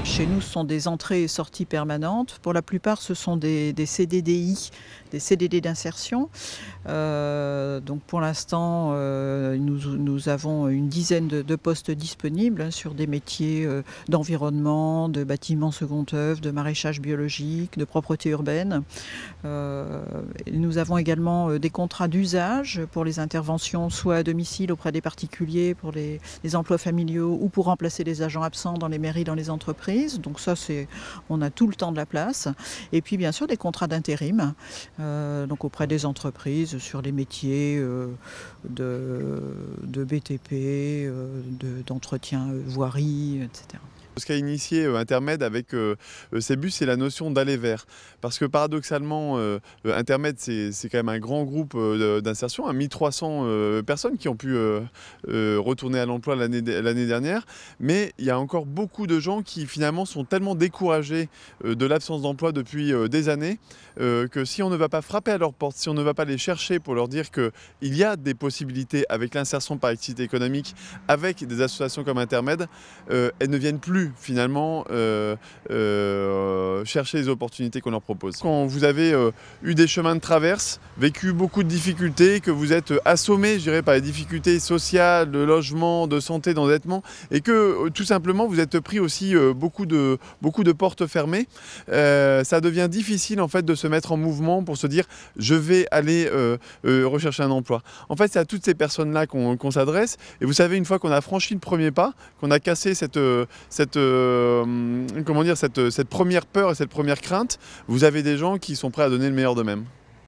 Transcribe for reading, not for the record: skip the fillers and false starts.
Chez nous, ce sont des entrées et sorties permanentes. Pour la plupart, ce sont des CDDI, des CDD d'insertion. Donc pour l'instant, nous avons une dizaine de postes disponibles, hein, sur des métiers d'environnement, de bâtiment second œuvre, de maraîchage biologique, de propreté urbaine. Nous avons également des contrats d'usage pour les interventions soit à domicile auprès des particuliers, pour les emplois familiaux ou pour remplacer les agents absents dans les mairies, dans les entreprises. Donc ça, on a tout le temps de la place. Et puis bien sûr des contrats d'intérim, donc auprès des entreprises sur les métiers de BTP, d'entretien voirie, etc. Ce qu'a initié Intermed avec Cébus, c'est la notion d'aller vers. Parce que paradoxalement, Intermed, c'est quand même un grand groupe d'insertion, 1300 personnes qui ont pu retourner à l'emploi l'année dernière. Mais il y a encore beaucoup de gens qui finalement sont tellement découragés de l'absence d'emploi depuis des années que si on ne va pas frapper à leur porte, si on ne va pas les chercher pour leur dire qu'il y a des possibilités avec l'insertion par activité économique, avec des associations comme Intermed, elles ne viennent plus finalement chercher les opportunités qu'on leur propose. Quand vous avez eu des chemins de traverse, vécu beaucoup de difficultés, que vous êtes assommé, je dirais, par les difficultés sociales, de logement, de santé, d'endettement, et que tout simplement vous êtes pris aussi beaucoup de portes fermées, ça devient difficile en fait de se mettre en mouvement pour se dire je vais aller rechercher un emploi. En fait, c'est à toutes ces personnes-là qu'on s'adresse, et vous savez, une fois qu'on a franchi le premier pas, qu'on a cassé cette première peur et cette première crainte, vous avez des gens qui sont prêts à donner le meilleur d'eux-mêmes.